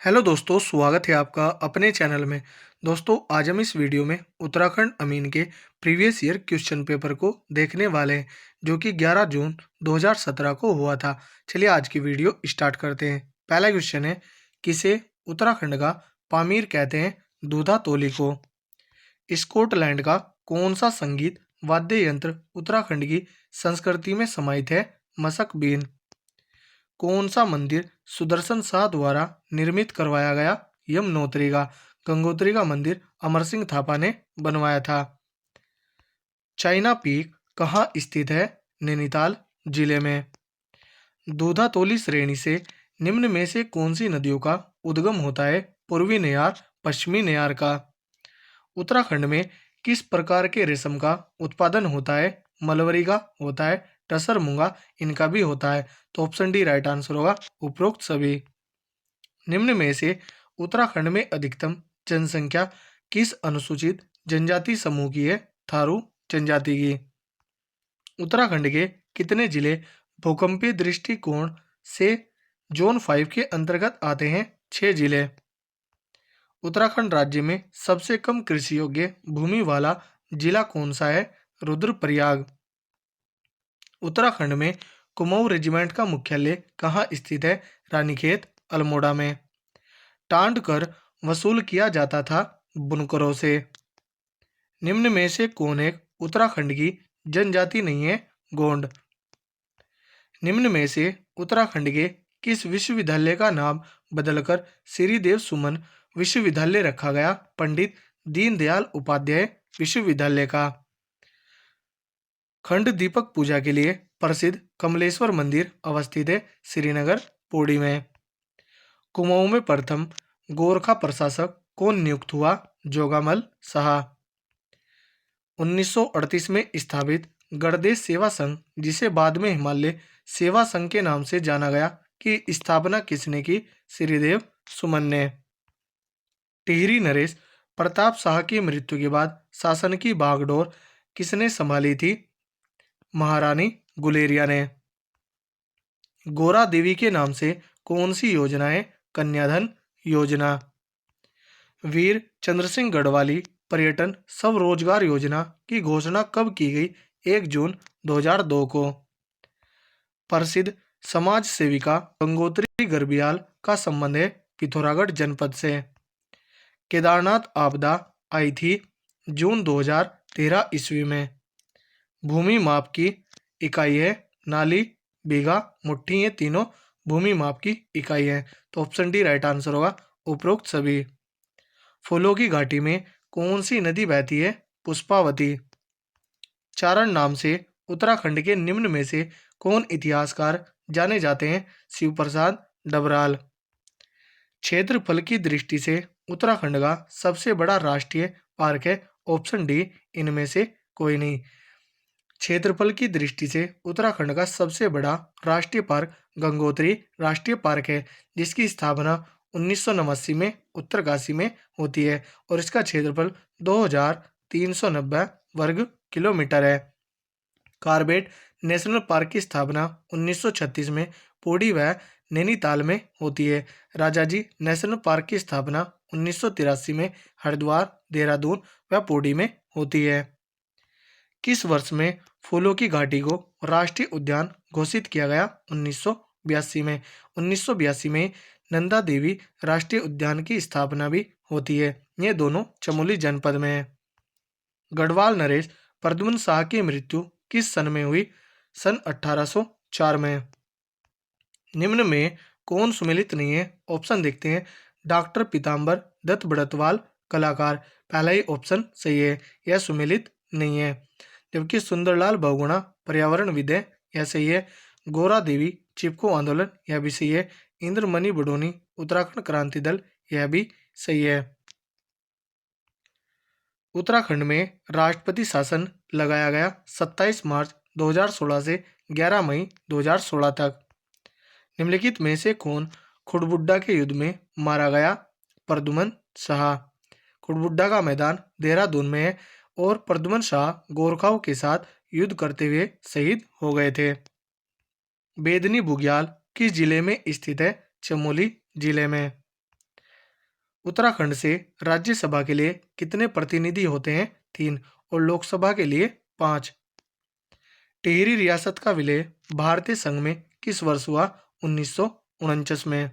Hello दोस्तों, स्वागत है आपका अपने चैनल में। दोस्तों, आज हम इस वीडियो में उत्तराखंड अमीन के प्रीवियस ईयर क्वेश्चन पेपर को देखने वाले हैं, जो कि 11 जून 2017 को हुआ था। चलिए आज की वीडियो स्टार्ट करते हैं। पहला क्वेश्चन है, किसे उत्तराखंड का पामीर कहते हैं? दूधा तोली को। स्कॉटलैंड का कौन सा संगीत वाद्य यंत्र उत्तराखंड की संस्कृति में समाहित है? मसक बीन। कौन सा मंदिर सुदर्शन शाह द्वारा निर्मित करवाया गया? यमुनोत्री का। गंगोत्री का मंदिर अमर सिंह थापा ने बनवाया था। चाइना पीक कहाँ स्थित है? नैनीताल जिले में। दूधातोली श्रेणी से निम्न में से कौन सी नदियों का उद्गम होता है? पूर्वी नेयार, पश्चिमी नेयार का। उत्तराखंड में किस प्रकार के रेशम का उत्पादन होता है? मलबरी का होता है, टसर मूंगा इनका भी होता है। तो ऑप्शन डी राइट आंसर होगा, उपरोक्त सभी। निम्न में से उत्तराखंड में अधिकतम जनसंख्या किस अनुसूचित जनजाति समूह की है? थारू जनजाति की। उत्तराखंड के कितने जिले भूकंपीय दृष्टिकोण से जोन 5 के अंतर्गत आते हैं? 6 जिले। उत्तराखंड राज्य में सबसे कम कृषि योग्य भूमि वाला जिला कौन सा है? रुद्रप्रयाग। उत्तराखंड में कुमाऊं रेजिमेंट का मुख्यालय कहाँ स्थित है? रानीखेत अल्मोड़ा में। टांड कर वसूल किया जाता था बुनकरों से। निम्न में से कौन एक उत्तराखंड की जनजाति नहीं है? गोंड। निम्न में से उत्तराखंड के किस विश्वविद्यालय का नाम बदलकर श्रीदेव सुमन विश्वविद्यालय रखा गया? पंडित दीनदयाल उपाध्याय विश्वविद्यालय का। खंड दीपक पूजा के लिए प्रसिद्ध कमलेश्वर मंदिर अवस्थित है श्रीनगर पौड़ी में। कुमाऊं में प्रथम गोरखा प्रशासक कौन नियुक्त हुआ? जोगामल शाह। 1938 में स्थापित गणदेश सेवा संघ, जिसे बाद में हिमालय सेवा संघ के नाम से जाना गया, की स्थापना किसने की? श्रीदेव सुमन ने। टिहरी नरेश प्रताप शाह की मृत्यु के बाद शासन की बागडोर किसने संभाली थी? महारानी गुलेरिया ने। गोरा देवी के नाम से कौन सी योजना है? कन्याधन योजना। वीर चंद्र सिंह गढ़वाली पर्यटन स्वरोजगार योजना की घोषणा कब की गई? 1 जून 2002 को। प्रसिद्ध समाज सेविका गंगोत्री गर्बियाल का संबंध है पिथौरागढ़ जनपद से। केदारनाथ आपदा आई थी जून 2013 ईस्वी में। भूमि माप की इकाई है नाली, बीघा, मुट्ठी, ये तीनों भूमि माप की इकाई है। तो ऑप्शन डी राइट आंसर होगा, उपरोक्त सभी। फूलों की घाटी में कौन सी नदी बहती है? पुष्पावती। चारण नाम से उत्तराखंड के निम्न में से कौन इतिहासकार जाने जाते हैं? शिव प्रसाद डबराल। क्षेत्रफल की दृष्टि से उत्तराखंड का सबसे बड़ा राष्ट्रीय पार्क है? ऑप्शन डी इनमें से कोई नहीं। क्षेत्रफल की दृष्टि से उत्तराखंड का सबसे बड़ा राष्ट्रीय पार्क गंगोत्री राष्ट्रीय पार्क है, जिसकी स्थापना 1989 में उत्तरकाशी में होती है और इसका क्षेत्रफल 2390 वर्ग किलोमीटर है। कार्बेट नेशनल पार्क की स्थापना 1936 में पौड़ी व नैनीताल में होती है। राजाजी नेशनल पार्क की स्थापना 1983 में हरिद्वार, देहरादून व पौड़ी में होती है। किस वर्ष में फूलों की घाटी को राष्ट्रीय उद्यान घोषित किया गया? 1982 में। 1982 में नंदा देवी राष्ट्रीय उद्यान की स्थापना भी होती है। ये दोनों चमोली जनपद में है। गढ़वाल नरेश प्रद्युम्न शाह की मृत्यु किस सन में हुई? सन 1804 में। निम्न में कौन सुमेलित नहीं है? ऑप्शन देखते हैं। डॉक्टर पीताम्बर दत्त बड़तवाल कलाकार, पहला ही ऑप्शन सही है, यह सुमेलित नहीं है। जबकि सुंदरलाल बहुगुणा पर्यावरणविद है, यह सही है। गोरा देवी चिपको आंदोलन, यह भी सही है। इंद्रमणि बडोनी उत्तराखंड क्रांति दल, यह भी सही है। उत्तराखंड में राष्ट्रपति शासन लगाया गया 27 मार्च 2016 से 11 मई 2016 तक। निम्नलिखित में से कौन खुड़बुड्डा के युद्ध में मारा गया? प्रद्युम्न शाह। खुड़बुड्डा का मैदान देहरादून में है और प्रद्युम्न शाह गोरखाओं के साथ युद्ध करते हुए शहीद हो गए थे। बेदनी बुग्याल किस जिले में स्थित है? चमोली जिले में। उत्तराखंड से राज्यसभा के लिए कितने प्रतिनिधि होते हैं? 3। और लोकसभा के लिए 5। टिहरी रियासत का विलय भारतीय संघ में किस वर्ष हुआ? 1949 में।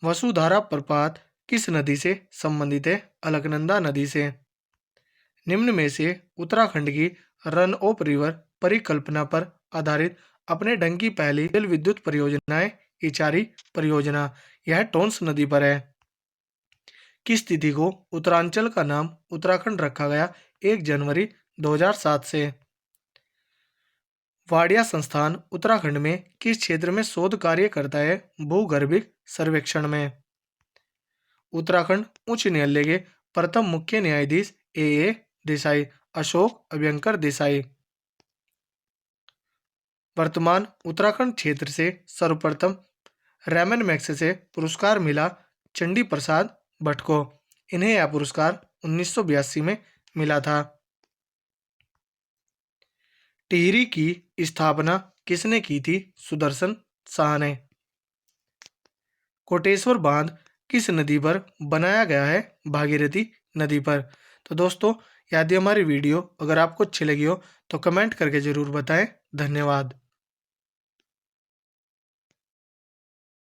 वसुधारा प्रपात किस नदी से संबंधित है? अलकनंदा नदी से। निम्न में से उत्तराखंड की रन ऑफ रिवर परिकल्पना पर आधारित अपने ढंग की पहली जल विद्युत परियोजना है इचारी परियोजना। यह टोंस नदी पर है। किस तिथि को उत्तरांचल का नाम उत्तराखंड रखा गया? 1 जनवरी 2007 से। वाडिया संस्थान उत्तराखंड में किस क्षेत्र में शोध कार्य करता है? भूगर्भिक सर्वेक्षण में। उत्तराखंड उच्च न्यायालय के प्रथम मुख्य न्यायाधीश ए देसाई, अशोक अभ्यंकर देसाई। वर्तमान उत्तराखंड क्षेत्र से सर्वप्रथम रैमन मैग्सेसे पुरस्कार मिला चंडी प्रसाद भट्ट को। इन्हें यह पुरस्कार 1982 में मिला था। टिहरी की स्थापना किसने की थी? सुदर्शन शाह ने। कोटेश्वर बांध किस नदी पर बनाया गया है? भागीरथी नदी पर। तो दोस्तों, यदि हमारी वीडियो अगर आपको अच्छी लगी हो तो कमेंट करके ज़रूर बताएं। धन्यवाद।